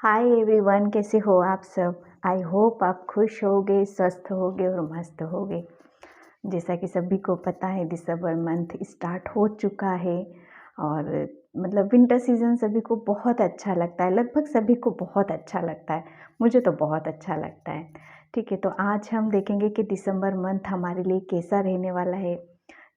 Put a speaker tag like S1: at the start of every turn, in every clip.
S1: Hi everyone, कैसे हो आप सब। आई होप आप खुश होगे, स्वस्थ होगे और मस्त होगे। जैसा कि सभी को पता है, दिसंबर मंथ स्टार्ट हो चुका है और मतलब विंटर सीज़न सभी को बहुत अच्छा लगता है। लगभग सभी को बहुत अच्छा लगता है। मुझे तो बहुत अच्छा लगता है। ठीक है, तो आज हम देखेंगे कि दिसंबर मंथ हमारे लिए कैसा रहने वाला है।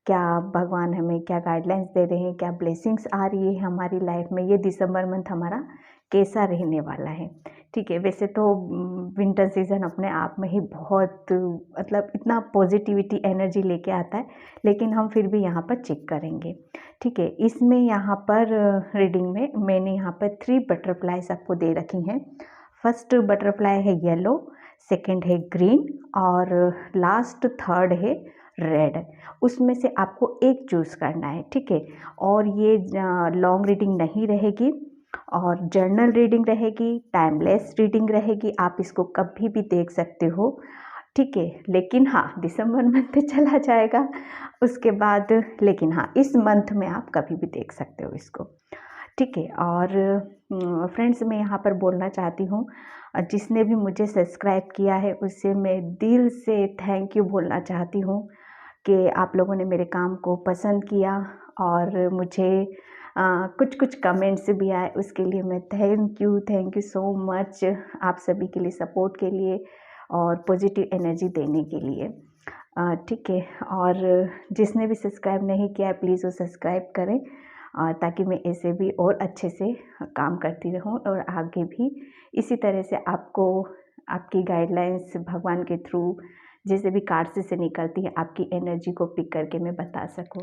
S1: क्या भगवान हमें क्या गाइडलाइंस दे रहे हैं, क्या ब्लेसिंग्स आ रही है हमारी लाइफ में, ये दिसंबर मंथ हमारा कैसा रहने वाला है। ठीक है, वैसे तो विंटर सीज़न अपने आप में ही बहुत मतलब इतना पॉजिटिविटी एनर्जी लेके आता है, लेकिन हम फिर भी यहाँ पर चेक करेंगे। ठीक है, इसमें यहाँ पर रीडिंग में मैंने यहाँ पर 3 बटरफ्लाइज आपको दे रखी हैं। फर्स्ट बटरफ्लाई है येलो, सेकंड है ग्रीन और लास्ट थर्ड है रेड। उसमें से आपको एक चूज़ करना है। ठीक है, और ये लॉन्ग रीडिंग नहीं रहेगी और जर्नल रीडिंग रहेगी, टाइमलेस रीडिंग रहेगी। आप इसको कभी भी देख सकते हो। ठीक है, लेकिन हाँ, दिसंबर मंथ चला जाएगा उसके बाद, लेकिन हाँ, इस मंथ में आप कभी भी देख सकते हो इसको। ठीक है, और फ्रेंड्स मैं यहाँ पर बोलना चाहती हूँ, जिसने भी मुझे सब्सक्राइब किया है उससे मैं दिल से थैंक यू बोलना चाहती हूँ कि आप लोगों ने मेरे काम को पसंद किया और मुझे कुछ कुछ कमेंट्स भी आए, उसके लिए मैं थैंक यू सो मच आप सभी के लिए, सपोर्ट के लिए और पॉजिटिव एनर्जी देने के लिए। ठीक है, और जिसने भी सब्सक्राइब नहीं किया है प्लीज़ वो सब्सक्राइब करें ताकि मैं ऐसे भी और अच्छे से काम करती रहूं और आगे भी इसी तरह से आपको आपकी गाइडलाइंस भगवान के थ्रू जैसे भी कार्ड्स से निकलती है आपकी एनर्जी को पिक करके मैं बता सकूं।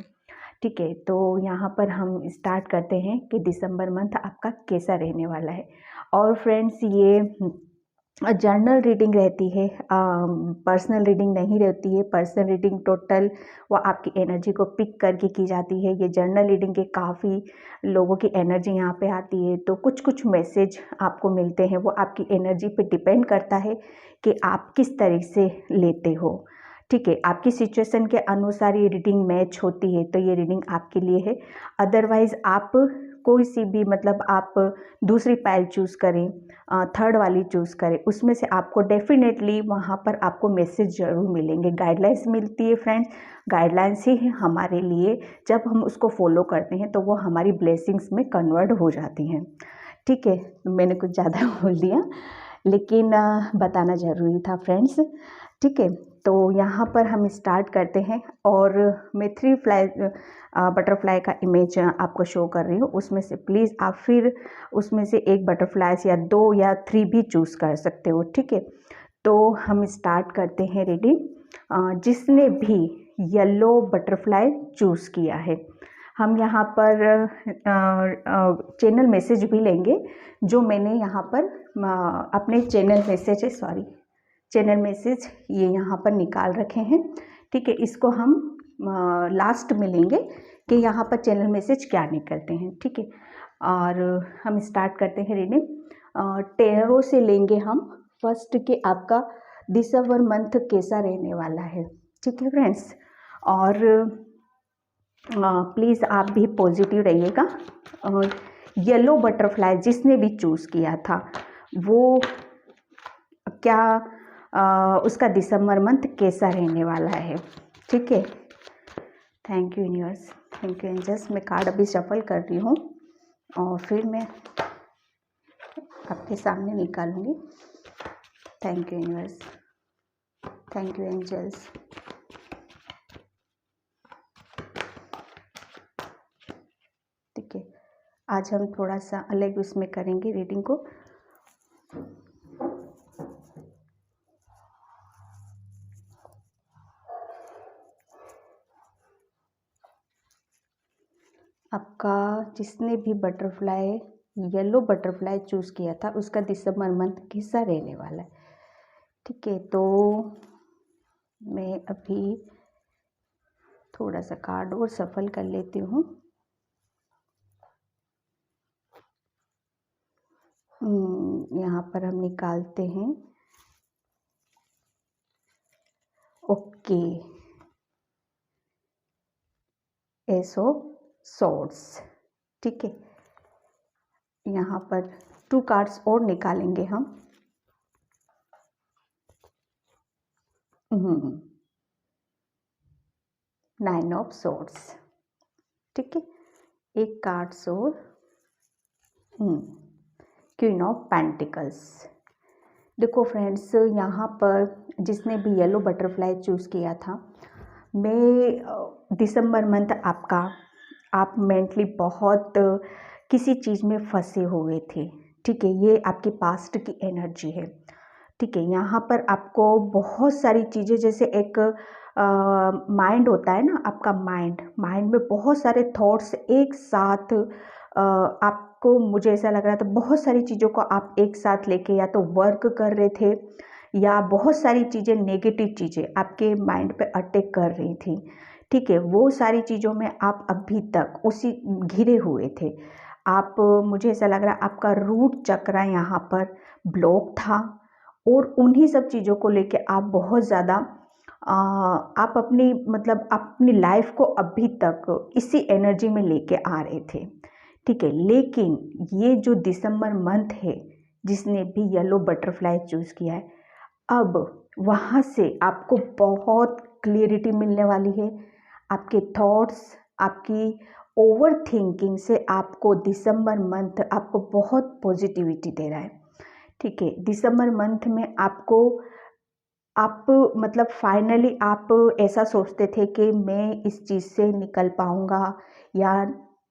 S1: ठीक है, तो यहाँ पर हम स्टार्ट करते हैं कि दिसंबर मंथ आपका कैसा रहने वाला है। और फ्रेंड्स ये जर्नल रीडिंग रहती है, पर्सनल रीडिंग नहीं रहती है। पर्सनल रीडिंग टोटल वो आपकी एनर्जी को पिक करके की जाती है। ये जर्नल रीडिंग के काफ़ी लोगों की एनर्जी यहाँ पे आती है, तो कुछ कुछ मैसेज आपको मिलते हैं। वो आपकी एनर्जी पे डिपेंड करता है कि आप किस तरह से लेते हो। ठीक है, आपकी सिचुएशन के अनुसार ये रीडिंग मैच होती है, तो ये रीडिंग आपके लिए है। अदरवाइज़ आप कोई सी भी मतलब आप दूसरी पाइल चूज़ करें, थर्ड वाली चूज़ करें, उसमें से आपको डेफिनेटली वहाँ पर आपको मैसेज ज़रूर मिलेंगे। गाइडलाइंस मिलती है फ्रेंड्स, गाइडलाइंस ही है हमारे लिए। जब हम उसको फॉलो करते हैं तो वो हमारी ब्लेसिंग्स में कन्वर्ट हो जाती हैं। ठीक है, मैंने कुछ ज़्यादा बोल दिया, लेकिन बताना ज़रूरी था फ्रेंड्स। ठीक है, तो यहाँ पर हम स्टार्ट करते हैं और मैं 3 बटरफ्लाई का इमेज आपको शो कर रही हूँ। उसमें से प्लीज़ आप फिर उसमें से एक बटरफ्लाइज या 2 या 3 भी चूज़ कर सकते हो। ठीक है, तो हम स्टार्ट करते हैं रीडिंग। जिसने भी येलो बटरफ्लाई चूज़ किया है, हम यहाँ पर चैनल मैसेज भी लेंगे जो मैंने यहाँ पर अपने चैनल मैसेज ये यहाँ पर निकाल रखे हैं। ठीक है, इसको हम लास्ट में लेंगे कि यहाँ पर चैनल मैसेज क्या निकलते हैं। ठीक है, और हम स्टार्ट करते हैं रीडिंग। टेरो से लेंगे हम फर्स्ट कि आपका दिसंबर मंथ कैसा रहने वाला है। ठीक है फ्रेंड्स, और प्लीज़ आप भी पॉजिटिव रहिएगा। और येलो बटरफ्लाई जिसने भी चूज़ किया था वो क्या उसका दिसंबर मंथ कैसा रहने वाला है। ठीक है, thank you universe, thank you angels. मैं कार्ड अभी शफल कर रही हूँ और फिर मैं आपके सामने निकालूंगी। Thank you universe, thank you angels. ठीक है, आज हम थोड़ा सा अलग उसमें करेंगे रीडिंग को। आपका जिसने भी बटरफ्लाई येलो बटरफ्लाई चूज़ किया था उसका दिसंबर मंथ कैसा रहने वाला है। ठीक है, तो मैं अभी थोड़ा सा कार्ड और सफल कर लेती हूँ। यहाँ पर हम निकालते हैं। Okay, S of swords. ठीक है, यहाँ पर 2 कार्ड्स और निकालेंगे हम। 9 ऑफ सोर्ड्स, ठीक है, एक कार्ड्स और क्वीन ऑफ पेंटिकल्स। देखो फ्रेंड्स, यहाँ पर जिसने भी येलो बटरफ्लाई चूज़ किया था, मैं दिसंबर मंथ आपका, आप मेंटली बहुत किसी चीज़ में फंसे हुए थे, ठीक है, ये आपकी पास्ट की एनर्जी है, ठीक है। यहाँ पर आपको बहुत सारी चीज़ें, जैसे एक माइंड होता है ना, आपका माइंड में बहुत सारे थॉट्स एक साथ आपको, मुझे ऐसा लग रहा था बहुत सारी चीज़ों को आप एक साथ लेके या तो वर्क कर रहे थे, या बहुत सारी चीज़ें, नेगेटिव चीज़ें आपके माइंड पे अटैक कर रही थी, ठीक है। वो सारी चीज़ों में आप अभी तक उसी घिरे हुए थे। आप, मुझे ऐसा लग रहा है आपका रूट चक्र यहाँ पर ब्लॉक था, और उन्हीं सब चीज़ों को लेके आप बहुत ज़्यादा आप अपनी, मतलब अपनी लाइफ को अभी तक इसी एनर्जी में लेके आ रहे थे, ठीक है। लेकिन ये जो दिसंबर मंथ है, जिसने भी येलो बटरफ्लाई चूज़ किया है, अब वहाँ से आपको बहुत क्लियरिटी मिलने वाली है। आपके थॉट्स, आपकी ओवर थिंकिंग से आपको दिसंबर मंथ आपको बहुत पॉजिटिविटी दे रहा है, ठीक है। दिसंबर मंथ में आपको, आप मतलब फाइनली आप ऐसा सोचते थे कि मैं इस चीज़ से निकल पाऊँगा या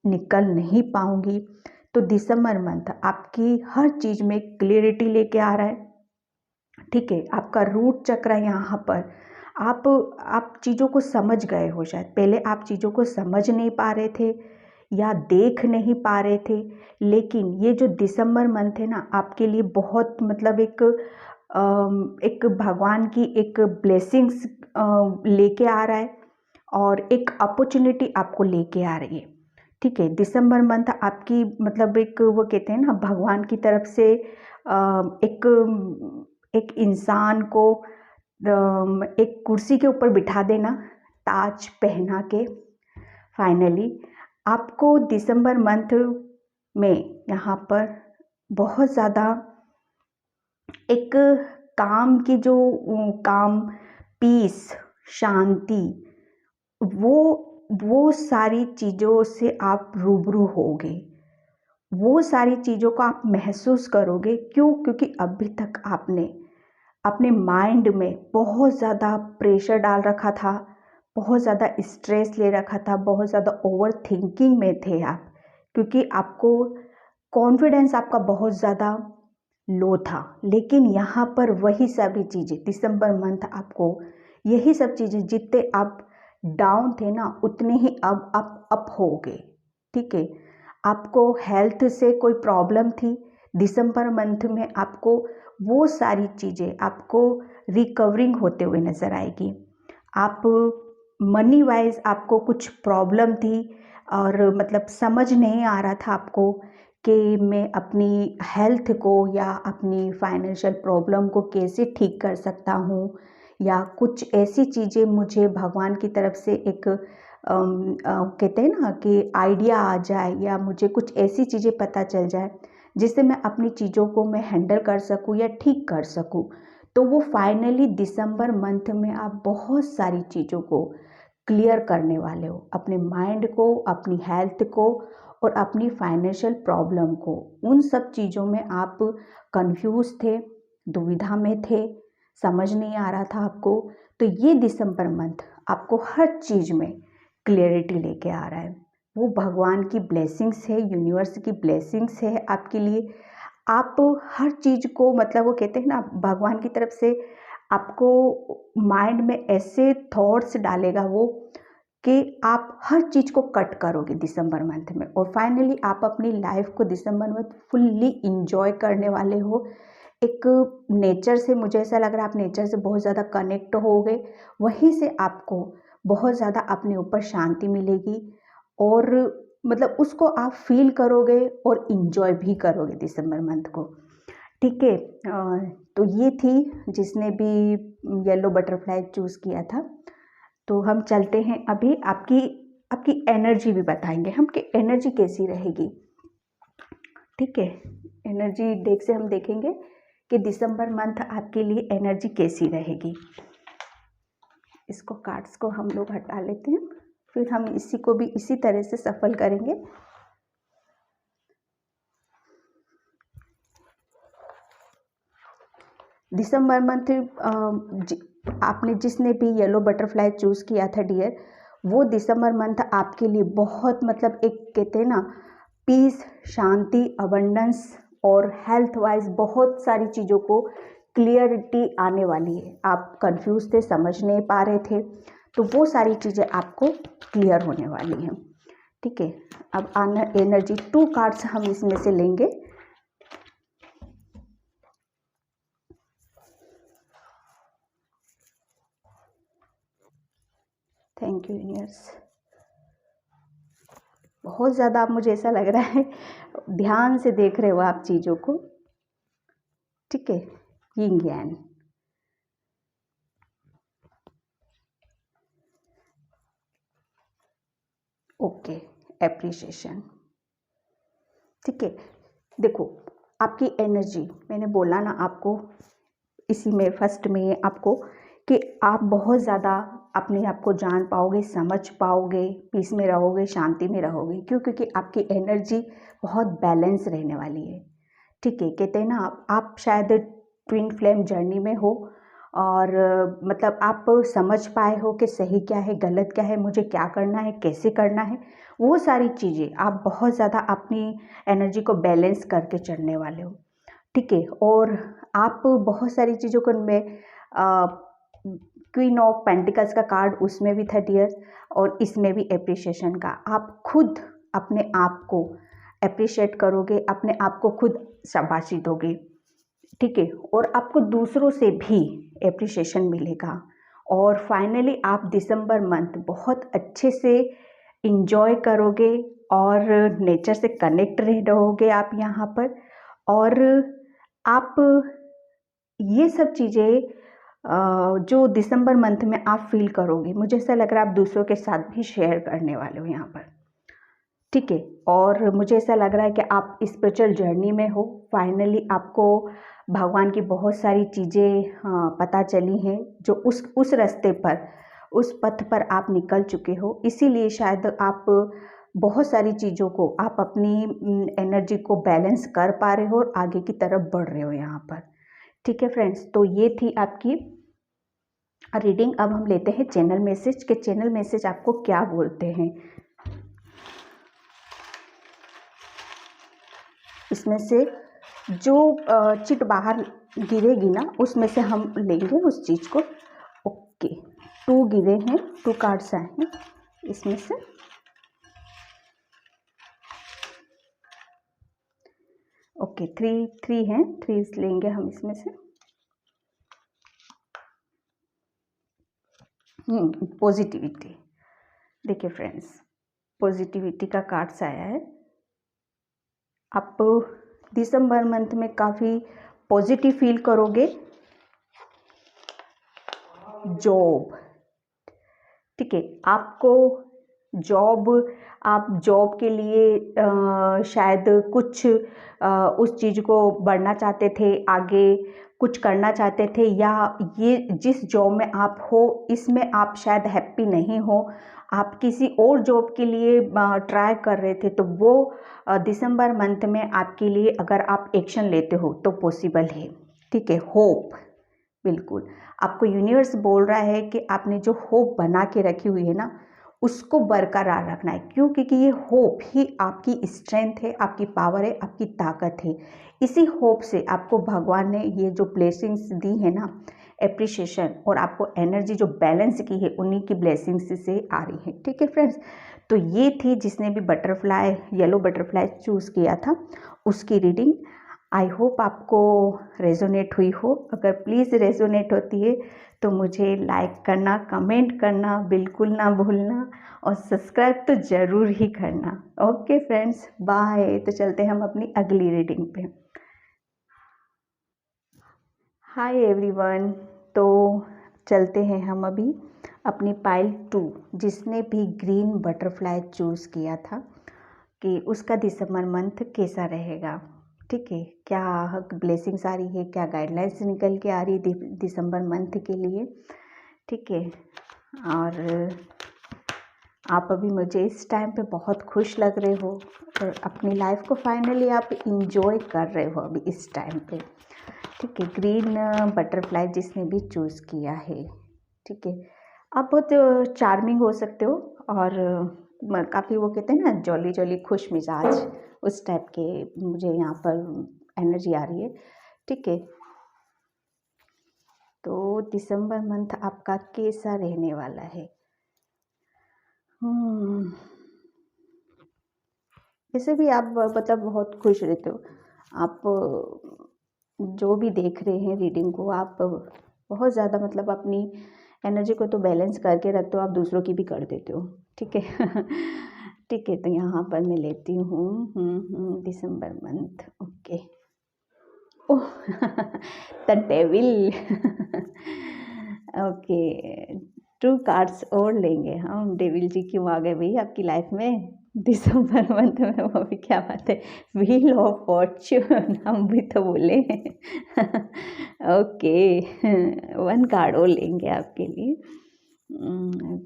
S1: निकल नहीं पाऊँगी, तो दिसंबर मंथ आपकी हर चीज़ में क्लियरिटी लेके आ रहा है, ठीक है। आपका रूट चक्र यहाँ पर आप चीज़ों को समझ गए हो, शायद पहले आप चीज़ों को समझ नहीं पा रहे थे या देख नहीं पा रहे थे, लेकिन ये जो दिसंबर मंथ है ना, आपके लिए बहुत, मतलब एक भगवान की एक ब्लेसिंग्स लेके आ रहा है, और एक अपॉर्चुनिटी आपको लेके आ रही है, ठीक है। दिसंबर मंथ आपकी, मतलब एक, वो कहते हैं ना, भगवान की तरफ से एक एक इंसान को एक कुर्सी के ऊपर बिठा देना, ताज पहना के, फाइनली आपको दिसंबर मंथ में यहाँ पर बहुत ज़्यादा एक काम की जो, काम, पीस, शांति, वो सारी चीज़ों से आप रूबरू होगे, वो सारी चीज़ों को आप महसूस करोगे। क्यों? क्योंकि अभी तक आपने अपने माइंड में बहुत ज़्यादा प्रेशर डाल रखा था, बहुत ज़्यादा स्ट्रेस ले रखा था, बहुत ज़्यादा ओवर थिंकिंग में थे आप, क्योंकि आपको कॉन्फिडेंस आपका बहुत ज़्यादा लो था। लेकिन यहाँ पर वही सभी चीज़ें, दिसंबर मंथ आपको यही सब चीज़ें, जितने आप डाउन थे ना, उतने ही अब आप अप हो गए, ठीक है। आपको हेल्थ से कोई प्रॉब्लम थी, दिसंबर मंथ में आपको वो सारी चीज़ें आपको रिकवरिंग होते हुए नज़र आएगी। आप मनी वाइज आपको कुछ प्रॉब्लम थी, और मतलब समझ नहीं आ रहा था आपको कि मैं अपनी हेल्थ को या अपनी फाइनेंशियल प्रॉब्लम को कैसे ठीक कर सकता हूँ, या कुछ ऐसी चीज़ें मुझे भगवान की तरफ से एक कहते हैं ना कि आइडिया आ जाए, या मुझे कुछ ऐसी चीज़ें पता चल जाए जिससे मैं अपनी चीज़ों को मैं हैंडल कर सकूँ या ठीक कर सकूँ। तो वो फाइनली दिसंबर मंथ में आप बहुत सारी चीज़ों को क्लियर करने वाले हो, अपने माइंड को, अपनी हेल्थ को, और अपनी फाइनेंशियल प्रॉब्लम को। उन सब चीज़ों में आप कंफ्यूज थे, दुविधा में थे, समझ नहीं आ रहा था आपको। तो ये दिसंबर मंथ आपको हर चीज़ में क्लियरिटी लेके आ रहा है। वो भगवान की ब्लेसिंग्स है, यूनिवर्स की ब्लेसिंग्स है आपके लिए। आप हर चीज़ को, मतलब वो कहते हैं ना, भगवान की तरफ से आपको माइंड में ऐसे थॉट्स डालेगा वो, कि आप हर चीज़ को कट करोगे दिसंबर मंथ में, और फाइनली आप अपनी लाइफ को दिसंबर में फुल्ली इंजॉय करने वाले हो। एक नेचर से, मुझे ऐसा लग रहा है आप नेचर से बहुत ज़्यादा कनेक्ट हो गए, वहीं से आपको बहुत ज़्यादा अपने ऊपर शांति मिलेगी, और मतलब उसको आप फील करोगे और इंजॉय भी करोगे दिसंबर मंथ को, ठीक है। तो ये थी जिसने भी येलो बटरफ्लाई चूज़ किया था। तो हम चलते हैं, अभी आपकी आपकी एनर्जी भी बताएंगे हम कि एनर्जी कैसी रहेगी, ठीक है। एनर्जी डेक से हम देखेंगे कि दिसंबर मंथ आपके लिए एनर्जी कैसी रहेगी। इसको कार्ड्स को हम लोग हटा लेते हैं, फिर हम इसी को भी इसी तरह से सफल करेंगे। दिसंबर मंथ आपने जिसने भी येलो बटरफ्लाई चूज़ किया था डियर, वो दिसंबर मंथ आपके लिए बहुत मतलब एक कहते हैं ना पीस, शांति, अबंडेंस और हेल्थ वाइज बहुत सारी चीज़ों को क्लियरिटी आने वाली है। आप कंफ्यूज थे, समझ नहीं पा रहे थे, तो वो सारी चीज़ें आपको क्लियर होने वाली हैं। ठीक है, अब एनर्जी 2 कार्ड्स हम इसमें से लेंगे। Thank you universe. बहुत ज़्यादा आप, मुझे ऐसा लग रहा है ध्यान से देख रहे हो आप चीज़ों को। ठीक है, यिंग यांग। Okay, appreciation. ठीक है, देखो आपकी एनर्जी, मैंने बोला ना आपको इसी में फर्स्ट में आपको कि आप बहुत ज़्यादा अपने आप को जान पाओगे, समझ पाओगे, पीस में रहोगे, शांति में रहोगे। क्यों? क्योंकि आपकी एनर्जी बहुत बैलेंस रहने वाली है। ठीक है, कहते हैं ना आप शायद ट्विन फ्लेम जर्नी में हो और मतलब आप समझ पाए हो कि सही क्या है, गलत क्या है, मुझे क्या करना है, कैसे करना है, वो सारी चीज़ें आप बहुत ज़्यादा अपनी एनर्जी को बैलेंस करके चलने वाले हो। ठीक है, और आप बहुत सारी चीज़ों को मैं क्वीन ऑफ पेंटिकल्स का कार्ड उसमें भी था डियर, और इसमें भी एप्रिसिएशन का। आप खुद अपने आप को एप्रिशिएट करोगे, अपने आप को खुद शाबाशी दोगे। ठीक है, और आपको दूसरों से भी एप्रिसिएशन मिलेगा। और फाइनली आप दिसंबर मंथ बहुत अच्छे से इंजॉय करोगे और नेचर से कनेक्ट रहोगे आप यहाँ पर। और आप ये सब चीज़ें जो दिसंबर मंथ में आप फील करोगे, मुझे ऐसा लग रहा है आप दूसरों के साथ भी शेयर करने वाले हो यहाँ पर। ठीक है, और मुझे ऐसा लग रहा है कि आप स्पिरिचुअल जर्नी में हो। फाइनली आपको भगवान की बहुत सारी चीज़ें पता चली हैं, जो उस रास्ते पर, उस पथ पर आप निकल चुके हो। इसीलिए शायद आप बहुत सारी चीज़ों को आप अपनी एनर्जी को बैलेंस कर पा रहे हो और आगे की तरफ बढ़ रहे हो यहाँ पर। ठीक है फ्रेंड्स, तो ये थी आपकी रीडिंग। अब हम लेते हैं चैनल मैसेज के चैनल मैसेज आपको क्या बोलते हैं। इसमें से जो चिट बाहर गिरेगी ना, उसमें से हम लेंगे उस चीज़ को। ओके, 2 गिरे हैं, 2 कार्ड्स आए हैं इसमें से। ओके, 3 हैं, 3 लेंगे हम इसमें से। पॉजिटिविटी। देखिए फ्रेंड्स, पॉजिटिविटी का कार्ड्स आया है। आप दिसंबर मंथ में काफ़ी पॉजिटिव फील करोगे। जॉब, ठीक है, आपको जॉब, आप जॉब के लिए शायद कुछ उस चीज़ को बढ़ना चाहते थे, आगे कुछ करना चाहते थे, या ये जिस जॉब में आप हो इसमें आप शायद हैप्पी नहीं हो, आप किसी और जॉब के लिए ट्राई कर रहे थे, तो वो दिसंबर मंथ में आपके लिए अगर आप एक्शन लेते हो तो पॉसिबल है। ठीक है, होप, बिल्कुल आपको यूनिवर्स बोल रहा है कि आपने जो होप बना के रखी हुई है ना, उसको बरकरार रखना है। क्यों? क्योंकि ये होप ही आपकी स्ट्रेंथ है, आपकी पावर है, आपकी ताकत है। इसी होप से आपको भगवान ने ये जो ब्लेसिंग्स दी है ना, एप्रिसिएशन और आपको एनर्जी जो बैलेंस की है, उन्हीं की ब्लेसिंग्स से आ रही है। ठीक है फ्रेंड्स, तो ये थी जिसने भी बटरफ्लाई, येलो बटरफ्लाई चूज़ किया था, उसकी रीडिंग। आई होप आपको रेजोनेट हुई हो। अगर प्लीज़ रेजोनेट होती है तो मुझे लाइक करना, कमेंट करना बिल्कुल ना भूलना, और सब्सक्राइब तो ज़रूर ही करना। Okay friends, bye. तो चलते हैं हम अपनी अगली रीडिंग पे। हाय एवरीवन, तो चलते हैं हम अभी अपनी पाइल 2, जिसने भी ग्रीन बटरफ्लाई चूज़ किया था, कि उसका दिसंबर मंथ कैसा रहेगा। ठीक है, क्या ब्लेसिंग्स आ रही है, क्या गाइडलाइंस निकल के आ रही है दिसंबर मंथ के लिए। ठीक है, और आप अभी मुझे इस टाइम पे बहुत खुश लग रहे हो और अपनी लाइफ को फाइनली आप इंजॉय कर रहे हो अभी इस टाइम पे। ठीक है, ग्रीन बटरफ्लाई जिसने भी चूज़ किया है। ठीक है, आप बहुत चार्मिंग हो सकते हो और काफ़ी वो कहते हैं ना जॉली जॉली खुश मिजाज, उस टाइप के मुझे यहाँ पर एनर्जी आ रही है। ठीक है, तो दिसंबर मंथ आपका कैसा रहने वाला है? वैसे भी आप मतलब बहुत खुश रहते हो। आप जो भी देख रहे हैं रीडिंग को, आप बहुत ज़्यादा मतलब अपनी एनर्जी को तो बैलेंस करके रखते हो, आप दूसरों की भी कर देते हो। ठीक है ठीक है, तो यहाँ पर मैं लेती हूँ दिसंबर month. Okay, oh the devil okay, 2 cards और लेंगे हम। डेविल जी क्यों आ गए भाई आपकी लाइफ में दिसंबर मंथ में? वो भी क्या बात है, व्हील ऑफ फॉर्च्यून हम भी तो बोले ओके 1 कार्ड और लेंगे आपके लिए।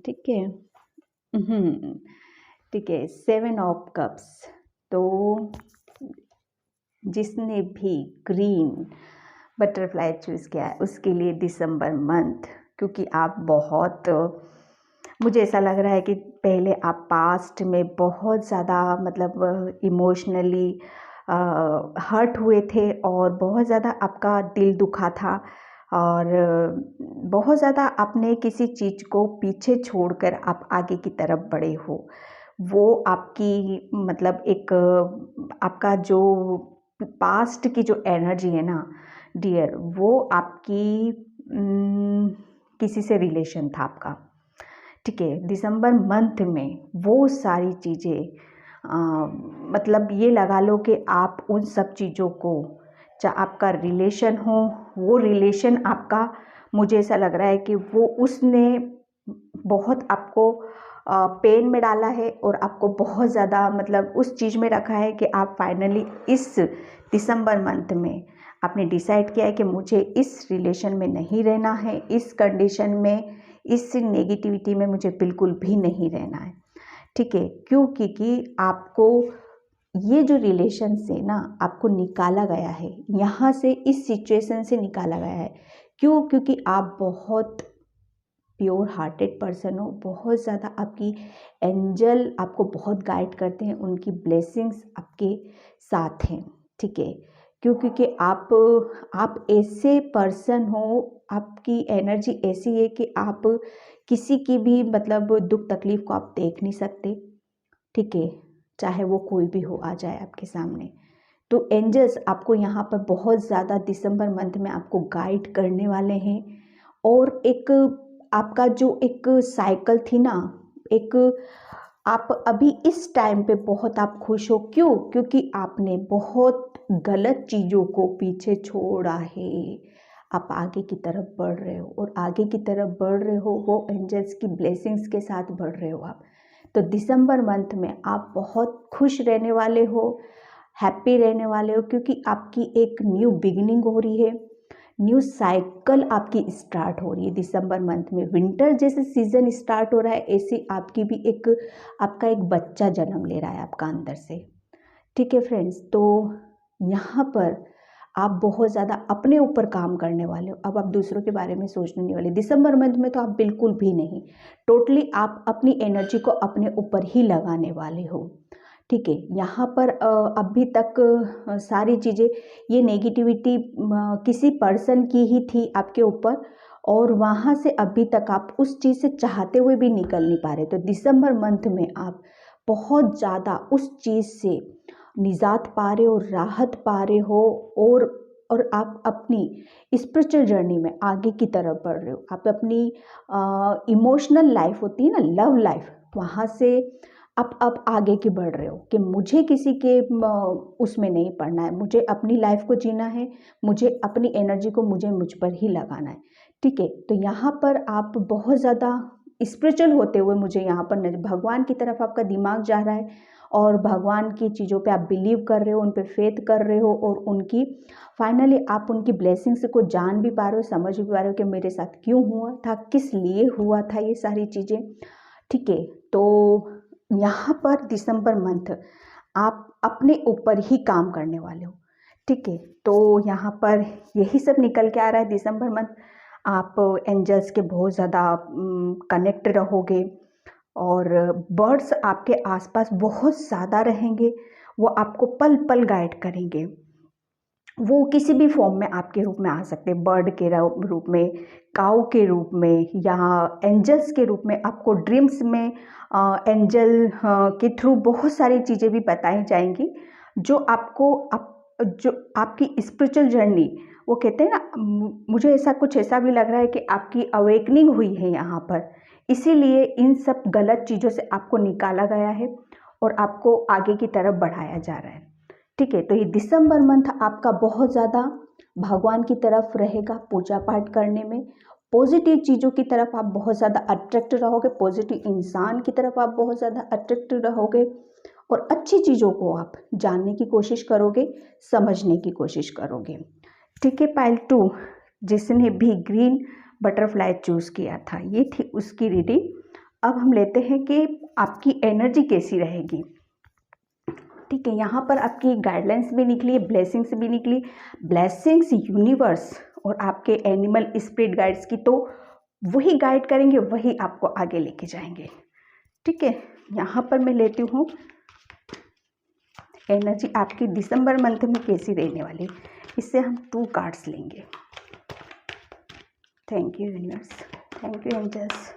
S1: ठीक है, ठीक है, 7 ऑफ कप्स। तो जिसने भी ग्रीन बटरफ्लाई चूज़ किया है उसके लिए दिसंबर मंथ, क्योंकि आप बहुत, मुझे ऐसा लग रहा है कि पहले आप पास्ट में बहुत ज़्यादा मतलब इमोशनली हर्ट हुए थे और बहुत ज़्यादा आपका दिल दुखा था और बहुत ज़्यादा आपने किसी चीज़ को पीछे छोड़कर आप आगे की तरफ बढ़े हो। वो आपकी मतलब एक आपका जो पास्ट की जो एनर्जी है ना डियर, वो आपकी किसी से रिलेशन था आपका। ठीक है, दिसंबर मंथ में वो सारी चीज़ें मतलब ये लगा लो कि आप उन सब चीज़ों को, चाहे आपका रिलेशन हो, वो रिलेशन आपका, मुझे ऐसा लग रहा है कि वो उसने बहुत आपको पेन में डाला है और आपको बहुत ज़्यादा मतलब उस चीज़ में रखा है कि आप फाइनली इस दिसंबर मंथ में आपने डिसाइड किया है कि मुझे इस रिलेशन में नहीं रहना है, इस कंडीशन में, इस नेगेटिविटी में मुझे बिल्कुल भी नहीं रहना है। ठीक है, क्यों? क्योंकि आपको ये जो रिलेशन से ना आपको निकाला गया है, यहाँ से इस सिचुएशन से निकाला गया है। क्यों? क्योंकि आप बहुत प्योर हार्टेड पर्सन हो, बहुत ज़्यादा आपकी एंजल आपको बहुत गाइड करते हैं, उनकी ब्लेसिंग्स आपके साथ हैं। ठीक है, क्यों? क्योंकि आप ऐसे पर्सन हो, आपकी एनर्जी ऐसी है कि आप किसी की भी मतलब दुख तकलीफ को आप देख नहीं सकते। ठीक है, चाहे वो कोई भी हो आ जाए आपके सामने, तो एंजल्स आपको यहाँ पर बहुत ज़्यादा दिसंबर मंथ में आपको गाइड करने वाले हैं। और एक आपका जो एक साइकिल थी ना, एक आप अभी इस टाइम पे बहुत आप खुश हो। क्यों? क्योंकि आपने बहुत गलत चीज़ों को पीछे छोड़ा है, आप आगे की तरफ बढ़ रहे हो और आगे की तरफ बढ़ रहे हो वो एंजल्स की ब्लेसिंग्स के साथ बढ़ रहे हो आप। तो दिसंबर मंथ में आप बहुत खुश रहने वाले हो, हैप्पी रहने वाले हो, क्योंकि आपकी एक न्यू बिगिनिंग हो रही है, न्यू साइकिल आपकी स्टार्ट हो रही है दिसंबर मंथ में। विंटर जैसे सीज़न स्टार्ट हो रहा है, ऐसी आपकी भी एक आपका एक बच्चा जन्म ले रहा है आपका अंदर से। ठीक है फ्रेंड्स, तो यहाँ पर आप बहुत ज़्यादा अपने ऊपर काम करने वाले हो। अब आप दूसरों के बारे में सोचने नहीं वाले दिसंबर मंथ में, तो आप बिल्कुल भी नहीं, टोटली आप अपनी एनर्जी को अपने ऊपर ही लगाने वाले हो। ठीक है, यहाँ पर अभी तक सारी चीज़ें, ये नेगेटिविटी किसी पर्सन की ही थी आपके ऊपर और वहाँ से अभी तक आप उस चीज़ से चाहते हुए भी निकल नहीं पा रहे। तो दिसंबर मंथ में आप बहुत ज़्यादा उस चीज़ से निजात पा रहे हो, राहत पा रहे हो और आप अपनी स्पिरिचुअल जर्नी में आगे की तरफ बढ़ रहे हो। आप अपनी इमोशनल लाइफ होती है ना, लव लाइफ, वहाँ से आप अब आगे की बढ़ रहे हो कि मुझे किसी के उसमें नहीं पड़ना है, मुझे अपनी लाइफ को जीना है, मुझे अपनी एनर्जी को मुझ पर ही लगाना है। ठीक है, तो यहाँ पर आप बहुत ज़्यादा स्पिरिचुअल होते हुए मुझे यहाँ पर नजर, भगवान की तरफ आपका दिमाग जा रहा है और भगवान की चीज़ों पे आप बिलीव कर रहे हो, उन पे फेथ कर रहे हो और उनकी फाइनली आप उनकी ब्लेसिंग्स को जान भी पा रहे हो, समझ भी पा रहे हो कि मेरे साथ क्यों हुआ था, किस लिए हुआ था ये सारी चीज़ें। ठीक है, तो यहाँ पर दिसंबर मंथ आप अपने ऊपर ही काम करने वाले हो। ठीक है, तो यहाँ पर यही सब निकल के आ रहा है दिसंबर मंथ। आप एंजल्स के बहुत ज़्यादा कनेक्ट रहोगे और बर्ड्स आपके आसपास बहुत ज़्यादा रहेंगे, वो आपको पल पल गाइड करेंगे। वो किसी भी फॉर्म में आपके रूप में आ सकते हैं, बर्ड के रूप में, काऊ के रूप में, या एंजल्स के रूप में। आपको ड्रीम्स में एंजल के थ्रू बहुत सारी चीज़ें भी बताई जाएंगी जो आपको जो आपकी स्पिरिचुअल जर्नी, वो कहते हैं ना, मुझे ऐसा कुछ ऐसा भी लग रहा है कि आपकी अवेकनिंग हुई है यहाँ पर, इसीलिए इन सब गलत चीज़ों से आपको निकाला गया है और आपको आगे की तरफ बढ़ाया जा रहा है। ठीक है, तो ये दिसंबर मंथ आपका बहुत ज़्यादा भगवान की तरफ रहेगा, पूजा पाठ करने में, पॉजिटिव चीज़ों की तरफ आप बहुत ज़्यादा अट्रैक्ट रहोगे, पॉजिटिव इंसान की तरफ आप बहुत ज़्यादा अट्रैक्ट रहोगे और अच्छी चीज़ों को आप जानने की कोशिश करोगे, समझने की कोशिश करोगे। ठीक है, पाइल 2 जिसने भी ग्रीन बटरफ्लाई चूज़ किया था, ये थी उसकी रीडिंग। अब हम लेते हैं कि आपकी एनर्जी कैसी रहेगी। ठीक है, यहाँ पर आपकी गाइडलाइंस भी निकली है, ब्लेसिंग्स भी निकली। ब्लेसिंग्स यूनिवर्स और आपके एनिमल स्पिरिट गाइड्स की, तो वही गाइड करेंगे, वही आपको आगे लेके जाएंगे। ठीक है, यहाँ पर मैं लेती हूँ एनर्जी आपकी दिसंबर मंथ में कैसी रहने वाली। इससे हम 2 कार्ड्स लेंगे। Thank you universe, thank you angels,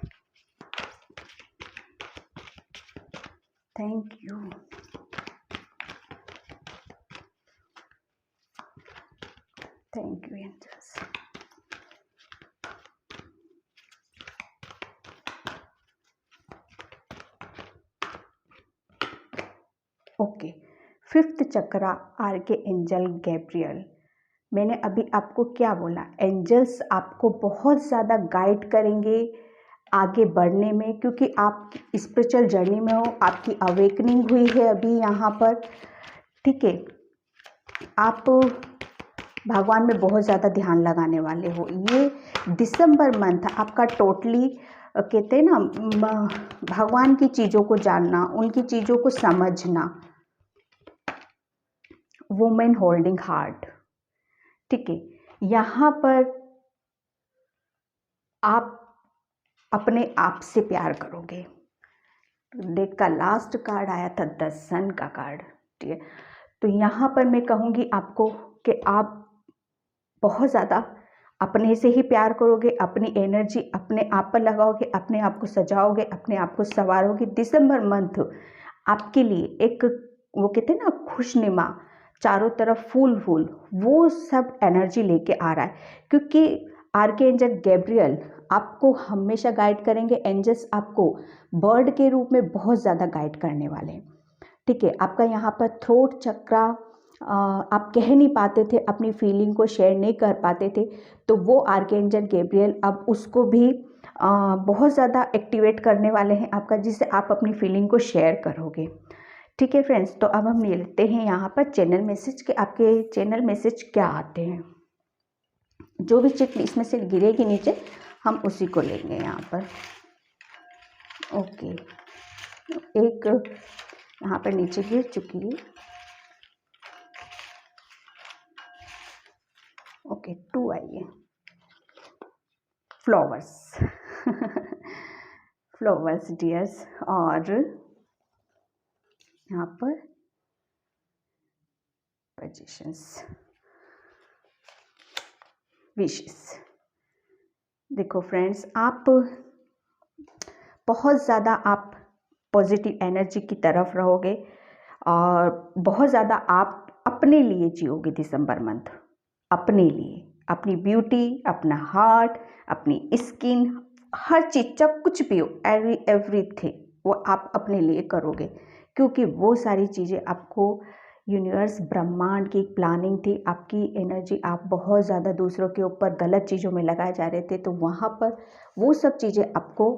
S1: thank you. Thank you angels. Okay, 5th chakra, archangel Gabriel. मैंने अभी आपको क्या बोला, एंजल्स आपको बहुत ज़्यादा गाइड करेंगे आगे बढ़ने में, क्योंकि आप स्पिरिचुअल जर्नी में हो, आपकी अवेकनिंग हुई है अभी यहाँ पर। ठीक है, आप भगवान में बहुत ज़्यादा ध्यान लगाने वाले हो। ये दिसंबर मंथ आपका टोटली कहते हैं ना, भगवान की चीज़ों को जानना, उनकी चीज़ों को समझना। Women holding heart. ठीक है, यहाँ पर आप अपने आप से प्यार करोगे। डेक का लास्ट कार्ड आया था द सन का कार्ड। ठीक है, तो यहाँ पर मैं कहूँगी आपको कि आप बहुत ज़्यादा अपने से ही प्यार करोगे, अपनी एनर्जी अपने आप पर लगाओगे, अपने आप को सजाओगे, अपने आप को संवारोगे। दिसंबर मंथ आपके लिए एक, वो कहते हैं ना, खुशनुमा, चारों तरफ फूल फूल, वो सब एनर्जी लेके आ रहा है, क्योंकि आर्कएंजल गैब्रियल आपको हमेशा गाइड करेंगे। एंजल्स आपको बर्ड के रूप में बहुत ज़्यादा गाइड करने वाले हैं। ठीक है, आपका यहाँ पर थ्रोट चक्रा, आप कह नहीं पाते थे, अपनी फीलिंग को शेयर नहीं कर पाते थे, तो वो आर्कएंजल गैब्रियल अब उसको भी बहुत ज़्यादा एक्टिवेट करने वाले हैं आपका, जिससे आप अपनी फीलिंग को शेयर करोगे। ठीक है फ्रेंड्स, तो अब हम लेते हैं यहाँ पर चैनल मैसेज के, आपके चैनल मैसेज क्या आते हैं। जो भी चिट इसमें से गिरेगी नीचे, हम उसी को लेंगे यहाँ पर। ओके, एक यहाँ पर नीचे गिर चुकी है। ओके, 2 आई है। फ्लावर्स फ्लावर्स डियर्स, और यहाँ पर पोजीशंस, विशेस। देखो फ्रेंड्स, आप बहुत ज़्यादा आप पॉजिटिव एनर्जी की तरफ रहोगे और बहुत ज़्यादा आप अपने लिए जियोगे दिसंबर मंथ, अपने लिए, अपनी ब्यूटी, अपना हार्ट, अपनी स्किन, हर चीज़, चाहे कुछ भी हो, एवरीथिंग वो आप अपने लिए करोगे, क्योंकि वो सारी चीज़ें आपको यूनिवर्स, ब्रह्मांड की प्लानिंग थी। आपकी एनर्जी, आप बहुत ज़्यादा दूसरों के ऊपर गलत चीज़ों में लगाए जा रहे थे, तो वहाँ पर वो सब चीज़ें आपको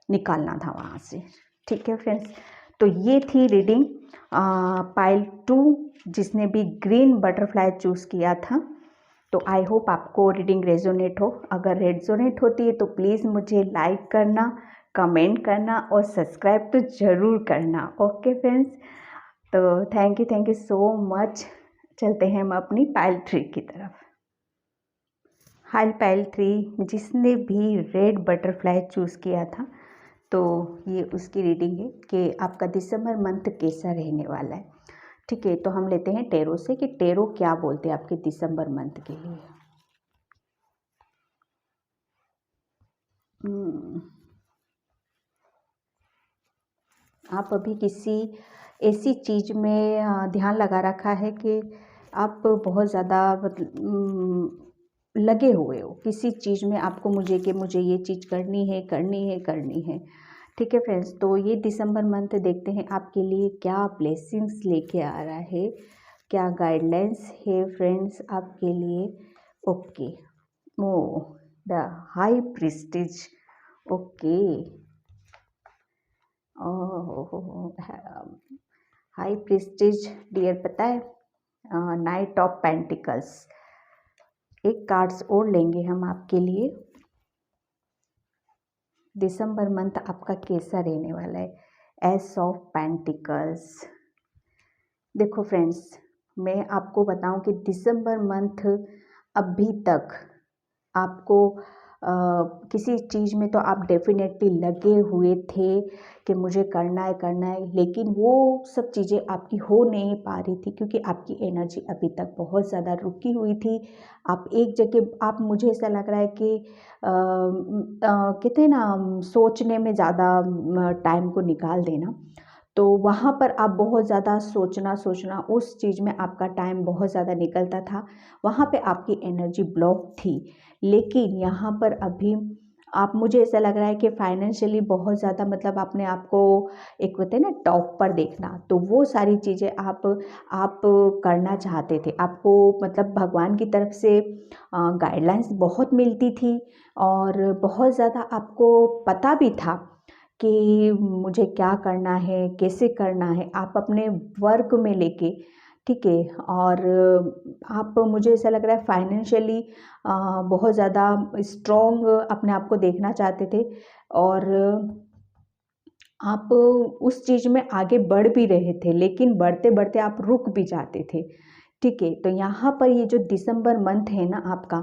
S1: निकालना था वहाँ से। ठीक है फ्रेंड्स, तो ये थी रीडिंग पाइल 2 जिसने भी ग्रीन बटरफ्लाई चूज़ किया था। तो आई होप आपको रीडिंग रेजोनेट हो। अगर रेजोनेट होती है तो प्लीज़ मुझे लाइक करना, कमेंट करना और सब्सक्राइब तो ज़रूर करना। ओके फ्रेंड्स, तो थैंक यू सो मच। चलते हैं हम अपनी पाइल 3 की तरफ। हाई पाइल 3 जिसने भी रेड बटरफ्लाई चूज़ किया था, तो ये उसकी रीडिंग है कि आपका दिसंबर मंथ कैसा रहने वाला है। ठीक है, तो हम लेते हैं टेरो से कि टेरो क्या बोलते हैं आपके दिसंबर मंथ के लिए। आप अभी किसी ऐसी चीज़ में ध्यान लगा रखा है कि आप बहुत ज़्यादा लगे हुए हो किसी चीज़ में, आपको मुझे ये चीज़ करनी है। ठीक है फ्रेंड्स, तो ये दिसंबर मंथ देखते हैं आपके लिए क्या ब्लेसिंग्स लेके आ रहा है, क्या गाइडलाइंस है फ्रेंड्स आपके लिए। Okay, oh the high priestess. Okay, high priestess dear, पता है नाइट ऑफ पेंटिकल्स। एक कार्ड्स और लेंगे हम आपके लिए, दिसंबर मंथ आपका कैसा रहने वाला है। S of pentacles. देखो फ्रेंड्स, मैं आपको बताऊं कि दिसंबर मंथ अभी तक आपको किसी चीज़ में तो आप डेफिनेटली लगे हुए थे कि मुझे करना है, लेकिन वो सब चीज़ें आपकी हो नहीं पा रही थी क्योंकि आपकी एनर्जी अभी तक बहुत ज़्यादा रुकी हुई थी। आप एक जगह, आप मुझे ऐसा लग रहा है कि कहते हैं ना, सोचने में ज़्यादा टाइम को निकाल देना, तो वहाँ पर आप बहुत ज़्यादा सोचना उस चीज़ में आपका टाइम बहुत ज़्यादा निकलता था, वहाँ पे आपकी एनर्जी ब्लॉक थी। लेकिन यहाँ पर अभी आप, मुझे ऐसा लग रहा है कि फाइनेंशियली बहुत ज़्यादा, मतलब आपने आपको एक होते हैं ना टॉप पर देखना, तो वो सारी चीज़ें आप करना चाहते थे। आपको मतलब भगवान की तरफ से गाइडलाइंस बहुत मिलती थी और बहुत ज़्यादा आपको पता भी था कि मुझे क्या करना है, कैसे करना है, आप अपने वर्क में लेके। ठीक है, और आप, मुझे ऐसा लग रहा है फाइनेंशियली बहुत ज़्यादा स्ट्रॉन्ग अपने आप को देखना चाहते थे और आप उस चीज़ में आगे बढ़ भी रहे थे, लेकिन बढ़ते बढ़ते आप रुक भी जाते थे। ठीक है, तो यहाँ पर ये जो दिसंबर मंथ है ना आपका,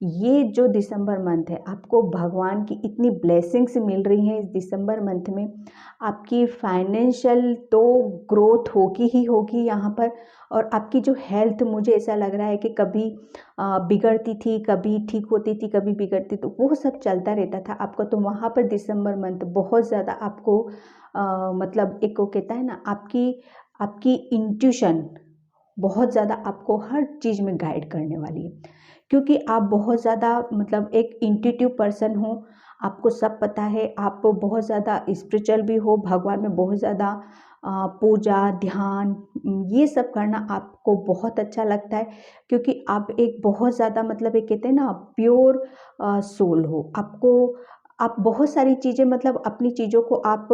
S1: ये जो दिसंबर मंथ है, आपको भगवान की इतनी ब्लेसिंग्स मिल रही हैं इस दिसंबर मंथ में। आपकी फाइनेंशियल तो ग्रोथ होगी ही होगी यहाँ पर, और आपकी जो हेल्थ, मुझे ऐसा लग रहा है कि कभी बिगड़ती थी, कभी ठीक होती थी, कभी बिगड़ती, तो वो सब चलता रहता था आपका। तो वहाँ पर दिसंबर मंथ बहुत ज़्यादा आपको मतलब एक को कहता है ना, आपकी इंट्यूशन बहुत ज़्यादा आपको हर चीज़ में गाइड करने वाली है, क्योंकि आप बहुत ज़्यादा मतलब एक इंट्यूटिव पर्सन हो, आपको सब पता है, आप बहुत ज़्यादा स्पिरिचुअल भी हो, भगवान में बहुत ज़्यादा पूजा ध्यान ये सब करना आपको बहुत अच्छा लगता है, क्योंकि आप एक बहुत ज़्यादा मतलब एक कहते हैं ना प्योर सोल हो। आप बहुत सारी चीज़ें, मतलब अपनी चीज़ों को आप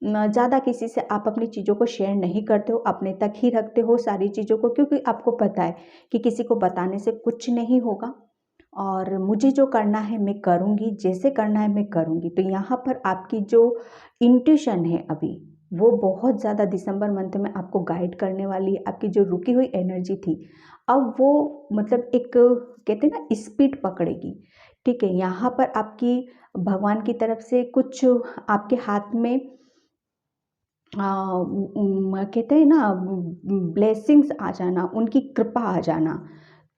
S1: ज़्यादा किसी से आप अपनी चीज़ों को शेयर नहीं करते हो, अपने तक ही रखते हो सारी चीज़ों को, क्योंकि आपको पता है कि किसी को बताने से कुछ नहीं होगा और मुझे जो करना है मैं करूँगी, जैसे करना है मैं करूँगी। तो यहाँ पर आपकी जो इंट्यूशन है अभी, वो बहुत ज़्यादा दिसंबर मंथ में आपको गाइड करने वाली है। आपकी जो रुकी हुई एनर्जी थी, अब वो मतलब एक कहते हैं ना स्पीड पकड़ेगी। ठीक है, यहाँ पर आपकी भगवान की तरफ से कुछ आपके हाथ में कहते हैं ना ब्लेसिंग्स आ जाना, उनकी कृपा आ जाना।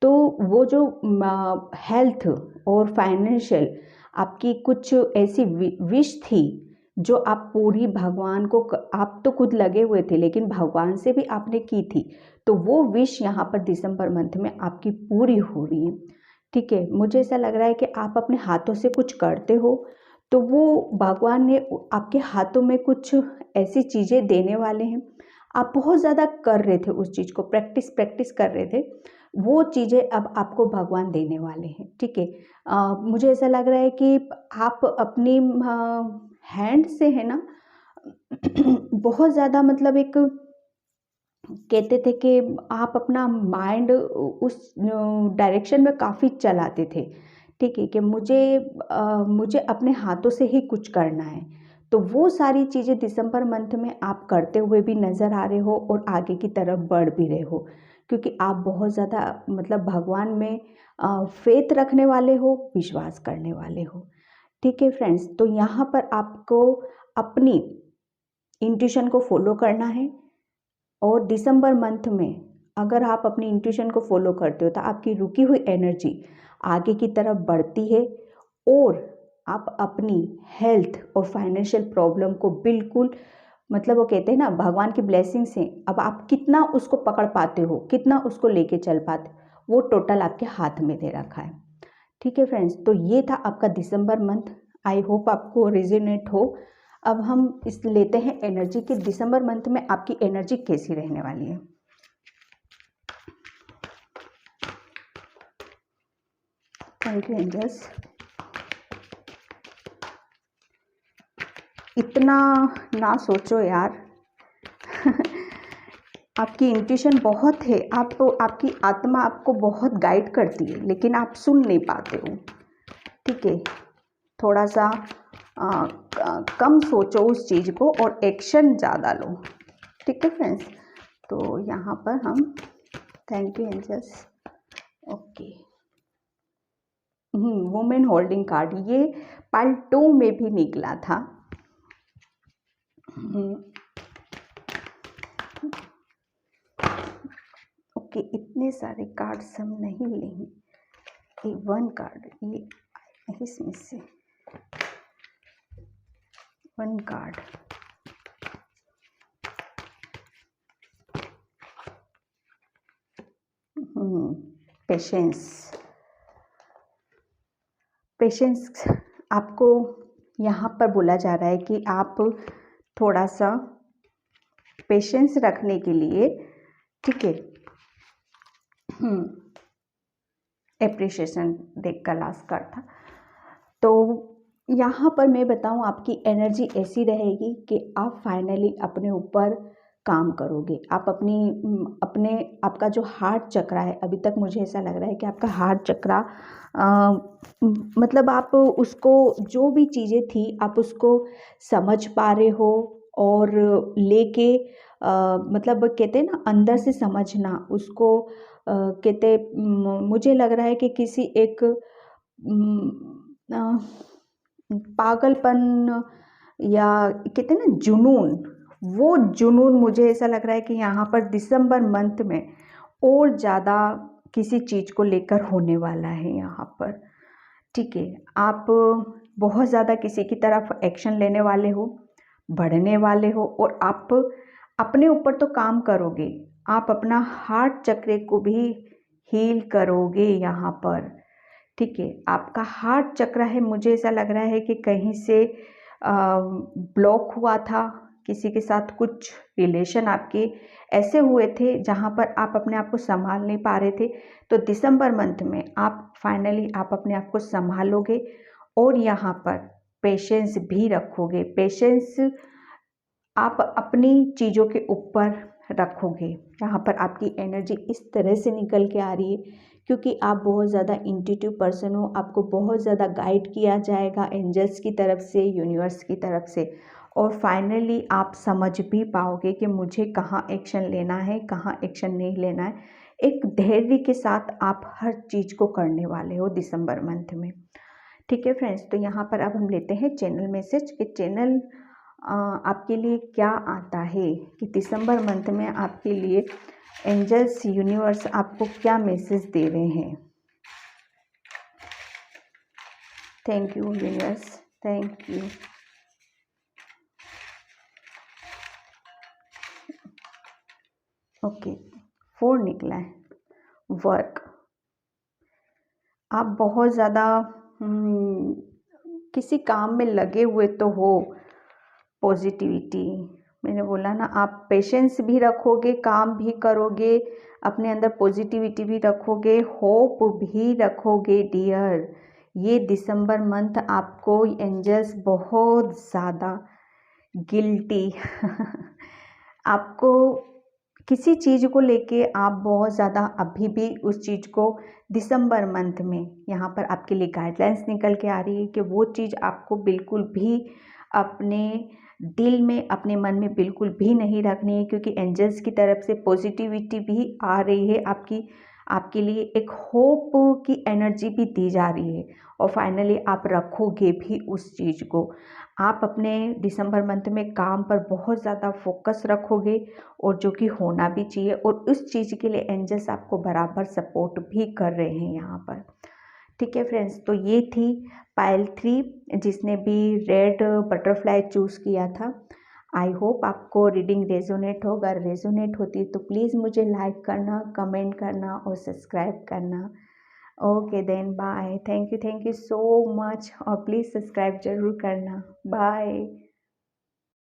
S1: तो वो जो हेल्थ और फाइनेंशियल आपकी कुछ ऐसी विश थी जो आप पूरी भगवान को आप तो खुद लगे हुए थे, लेकिन भगवान से भी आपने की थी, तो वो विश यहाँ पर दिसंबर मंथ में आपकी पूरी हो रही है। ठीक है, मुझे ऐसा लग रहा है कि आप अपने हाथों से कुछ करते हो, तो वो भगवान ने आपके हाथों में कुछ ऐसी चीज़ें देने वाले हैं। आप बहुत ज़्यादा कर रहे थे उस चीज़ को, प्रैक्टिस कर रहे थे, वो चीज़ें अब आपको भगवान देने वाले हैं। ठीक है, मुझे ऐसा लग रहा है कि आप अपनी हैंड से है ना बहुत ज़्यादा मतलब एक कहते थे कि आप अपना माइंड उस डायरेक्शन में काफ़ी चलाते थे, ठीक है, कि मुझे अपने हाथों से ही कुछ करना है। तो वो सारी चीज़ें दिसंबर मंथ में आप करते हुए भी नज़र आ रहे हो और आगे की तरफ बढ़ भी रहे हो, क्योंकि आप बहुत ज़्यादा मतलब भगवान में फेथ रखने वाले हो, विश्वास करने वाले हो। ठीक है फ्रेंड्स, तो यहाँ पर आपको अपनी इंट्यूशन को फॉलो करना है। और दिसंबर मंथ में अगर आप अपनी इंट्यूशन को फॉलो करते हो तो आपकी रुकी हुई एनर्जी आगे की तरफ बढ़ती है और आप अपनी हेल्थ और फाइनेंशियल प्रॉब्लम को बिल्कुल मतलब वो कहते हैं ना भगवान की ब्लेसिंग से अब आप कितना उसको पकड़ पाते हो, कितना उसको लेके चल पाते हो, वो टोटल आपके हाथ में दे रखा है। ठीक है फ्रेंड्स, तो ये था आपका दिसंबर मंथ। आई होप आपको रेजोनेट हो। अब हम इस लेते हैं एनर्जी कि दिसंबर मंथ में आपकी एनर्जी कैसी रहने वाली है। Thank you angels. इतना ना सोचो यार आपकी इंट्यूशन बहुत है, आपकी आत्मा आपको बहुत गाइड करती है, लेकिन आप सुन नहीं पाते हो। ठीक है, थोड़ा सा कम सोचो उस चीज़ को और एक्शन ज़्यादा लो। ठीक है फ्रेंड्स, तो यहाँ पर हम thank you angels. Okay, women holding card ये पार्ट 2 में भी निकला था। ओके, इतने सारे कार्ड्स हम नहीं लेंगे, ये 1 कार्ड ये इसमें से 1 कार्ड। पेशेंस आपको यहाँ पर बोला जा रहा है कि आप थोड़ा सा पेशेंस रखने के लिए, ठीक है, एप्रिशिएशन देख का लास्ट कार्ड था। तो यहाँ पर मैं बताऊँ आपकी एनर्जी ऐसी रहेगी कि आप फाइनली अपने ऊपर काम करोगे। आप आपका जो हार्ट चक्रा है, अभी तक मुझे ऐसा लग रहा है कि आपका हार्ट चक्रा मतलब आप उसको जो भी चीज़ें थी आप उसको समझ पा रहे हो और लेके मतलब कहते हैं ना अंदर से समझना उसको कहते मुझे लग रहा है कि किसी एक पागलपन या कहते हैं ना जुनून, वो जुनून मुझे ऐसा लग रहा है कि यहाँ पर दिसंबर मंथ में और ज़्यादा किसी चीज़ को लेकर होने वाला है यहाँ पर। ठीक है, आप बहुत ज़्यादा किसी की तरफ एक्शन लेने वाले हो, बढ़ने वाले हो और आप अपने ऊपर तो काम करोगे, आप अपना हार्ट चक्र को भी हील करोगे यहाँ पर। ठीक है, आपका हार्ट चक्र है, मुझे ऐसा लग रहा है कि कहीं से ब्लॉक हुआ था, किसी के साथ कुछ रिलेशन आपके ऐसे हुए थे जहाँ पर आप अपने आप को संभाल नहीं पा रहे थे। तो दिसंबर मंथ में आप फाइनली आप अपने आप को संभालोगे और यहाँ पर पेशेंस भी रखोगे। पेशेंस आप अपनी चीज़ों के ऊपर रखोगे। यहाँ पर आपकी एनर्जी इस तरह से निकल के आ रही है क्योंकि आप बहुत ज़्यादा इंट्यूटिव पर्सन हो, आपको बहुत ज़्यादा गाइड किया जाएगा एंजल्स की तरफ से, यूनिवर्स की तरफ से, और फाइनली आप समझ भी पाओगे कि मुझे कहाँ एक्शन लेना है, कहाँ एक्शन नहीं लेना है। एक धैर्य के साथ आप हर चीज़ को करने वाले हो दिसंबर मंथ में। ठीक है फ्रेंड्स, तो यहाँ पर अब हम लेते हैं चैनल मैसेज कि चैनल आपके लिए क्या आता है कि दिसंबर मंथ में आपके लिए एंजल्स यूनिवर्स आपको क्या मैसेज दे रहे हैं। Thank you universe, thank you. Okay, 4 निकला है। वर्क, आप बहुत ज़्यादा किसी काम में लगे हुए तो हो। पॉजिटिविटी, मैंने बोला ना, आप पेशेंस भी रखोगे, काम भी करोगे, अपने अंदर पॉजिटिविटी भी रखोगे, होप भी रखोगे डियर। ये दिसंबर मंथ आपको एंजल्स बहुत ज़्यादा गिल्टी आपको किसी चीज़ को लेके आप बहुत ज़्यादा अभी भी उस चीज़ को दिसंबर मंथ में यहाँ पर आपके लिए गाइडलाइंस निकल के आ रही है कि वो चीज़ आपको बिल्कुल भी अपने दिल में, अपने मन में बिल्कुल भी नहीं रखनी है, क्योंकि एंजल्स की तरफ से पॉजिटिविटी भी आ रही है, आपके लिए एक होप की एनर्जी भी दी जा रही है और फाइनली आप रखोगे भी उस चीज़ को। आप अपने दिसंबर मंथ में काम पर बहुत ज़्यादा फोकस रखोगे और जो कि होना भी चाहिए, और उस चीज़ के लिए एंजल्स आपको बराबर सपोर्ट भी कर रहे हैं यहाँ पर। ठीक है फ्रेंड्स, तो ये थी पायल 3 जिसने भी रेड बटरफ्लाई चूज़ किया था। आई होप आपको रीडिंग रेजोनेट हो। अगर रेजोनेट होती है तो प्लीज़ मुझे लाइक करना, कमेंट करना और सब्सक्राइब करना। Okay then bye. Thank you so much, और प्लीज़ सब्सक्राइब ज़रूर करना। बाय।